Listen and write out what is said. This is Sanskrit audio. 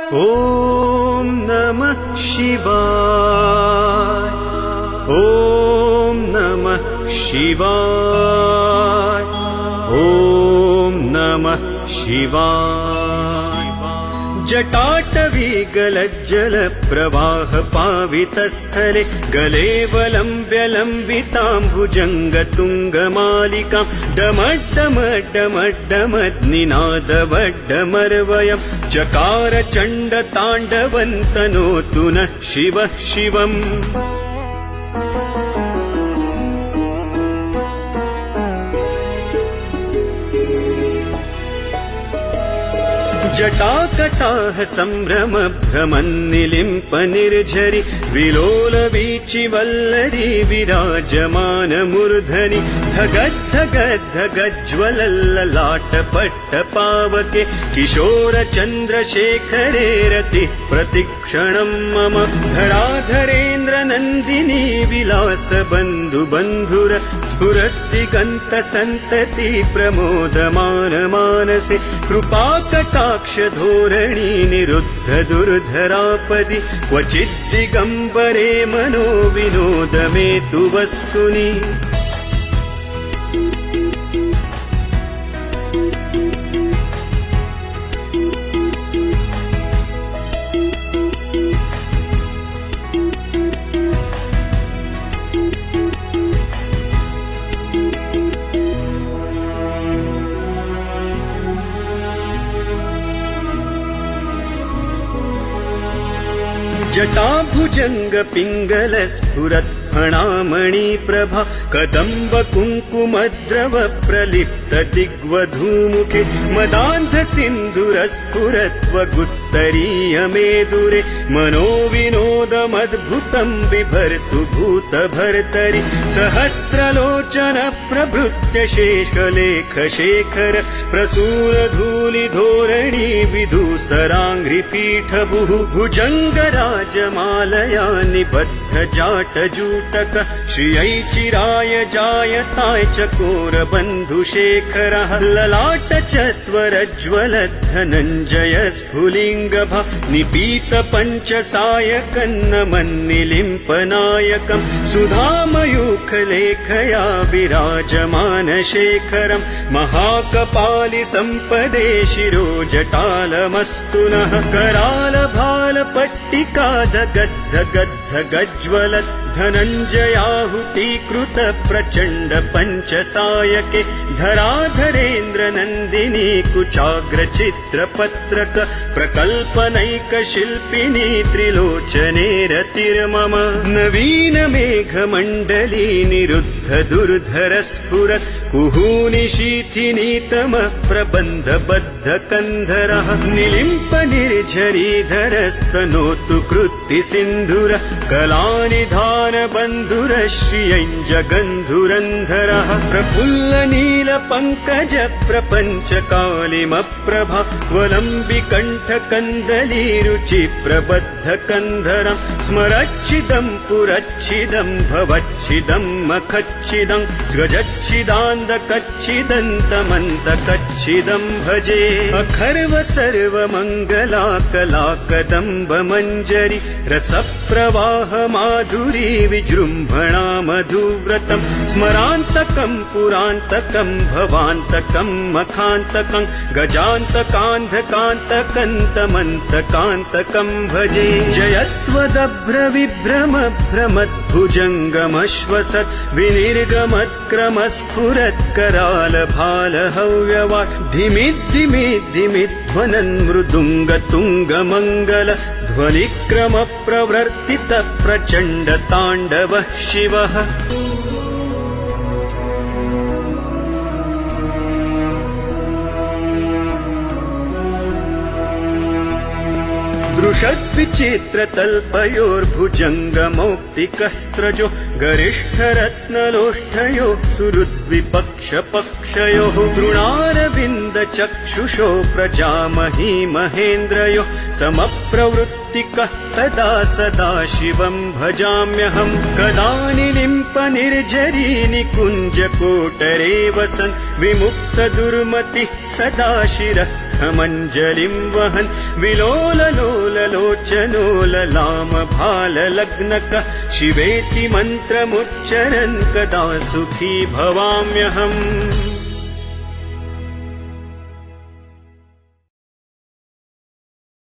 ॐ नमः शिवाय। ॐ नमः शिवाय। ॐ नमः शिवाय। जटाटवी गलज्जल प्रवाह पावितस्थले गलेवलम्ब्य लम्बिताम्बुजङ्गतुङ्गमालिकां डमड्डमड्डमड्डमद्निनादवड्डमर्वयं चकार चण्डताण्डवन्तनोतु नः शिवः शिवम्। जटाकटाह सम्भ्रम भ्रमन्निलिम्प निर्झरि विलोल वीचि वल्लरी विराजमान मूर्धनि धगद्धगद्धगज्ज्वलल्ललाट पावके किशोर चन्द्रशेखरे रतिः प्रतिक्षणं मम धराधरेन्द्र नन्दिनी विलास बन्धु बन्धुर स्फुरद्दिगन्त सन्तति प्रमोदमान मानसे कृपाकटाक्ष धोरणी निरुद्ध दुर्धरापदि क्वचिद्दिगम्बरे मनो विनोद मे तु वस्तुनि। जटाभुजंग पिंगल स्फुरत् फणामणि प्रभा कदम्ब कुङ्कुमद्रव प्रलिप्त दिग्वधूमुखे मदान्ध सिन्धुर स्फुरत्वगुत्तरीय मेदुरे मनो विनोदमद्भुतं बिभर्तु भूत भर्तरि सहस्रलोचन प्रभृत्य शेषलेख शेखर प्रसूर धूलि धोरणी विधूसराङ्घ्रिपीठ भुजङ्गराजमालया निबद्ध जाटजूटक श्रियै चिराय जायताय चकोर बन्धुशेखरः ललाट चत्वरज्ज्वल धनञ्जय स्फुलिङ्गभा निपीत पञ्चसायकन्नमन्निलिम्पनायकं सुधामयूखलेखया विराजमान शेखरं महाकपालि सम्पदे शिरो जटालमस्तु नः कराल भाल पट्टिका धगद्ध गद्ध गज्ज्वलत् धनञ्जयाहुतीकृत प्रचण्ड पञ्चसायके धराधरेन्द्र नन्दिनी कुचाग्र चित्रपत्रक प्रकल्पनैक शिल्पिनी त्रिलोचने रतिर्मम नवीन मेघमण्डली निरुद्ध दुर्धर स्फुरत् कुहूनि शीथिनीतम प्रबन्ध बद्ध कन्धरः निलिम्प निर्झरीधरस्तनोतु कृत्ति सिन्धुर कलानिधान बन्धुर श्रियञ्ज गन्धुरन्धरः प्रफुल्ल नील पङ्कज प्रपञ्च कालिमप्रभा वलम्बि कण्ठ कन्दली रुचि प्रबद्ध कन्धरं स्मरच्छिदं पुरच्छिदं भवच्छिदं मखच्छिदं गजच्छिदान्द कच्छिदन्तमन्त कच्छिदं भजे अखर्व सर्वमङ्गला कला कदम्ब मञ्जरी रसप्रवाह माधुरी विजृम्भणा मधुव्रतं स्मरान्तकं पुरान्तकं भवान्तकं मखान्तकं गजान्तकान्धकान्तकन्तमन्तकान्तकं भजे जयत्वदभ्र विभ्रम भ्रमद्भुजङ्गमश्वसत् विनिर्गमत्क्रमस्फुरत् कराल भाल हव्यवाट् धिमिद्धिमिद्धिमिध्वनन् मृदुङ्गतुङ्गमङ्गल ध्वनिक्रम प्रवर्तित प्रचण्ड ताण्डवः शिवः। दृशद्विचित्रतल्पयोर्भुजङ्गमौक्तिकस्त्रजो गरिष्ठरत्नलोष्ठयो सुहृद्विपक्षपक्षयोः तृणारविन्दचक्षुषो प्रजामही महेन्द्रयो समप्रवृत्तिकः कदा सदा शिवं भजाम्यहं कदा निलिम्प निर्झरी निकुञ्जकोटरे वसन् विमुक्त दुर्मतिः सदा शिरः तीर्थमञ्जलिं वहन् विलोललोललोचनोललामभाललग्नकः शिवेति मन्त्रमुच्चरन् कदा सुखी भवाम्यहम्।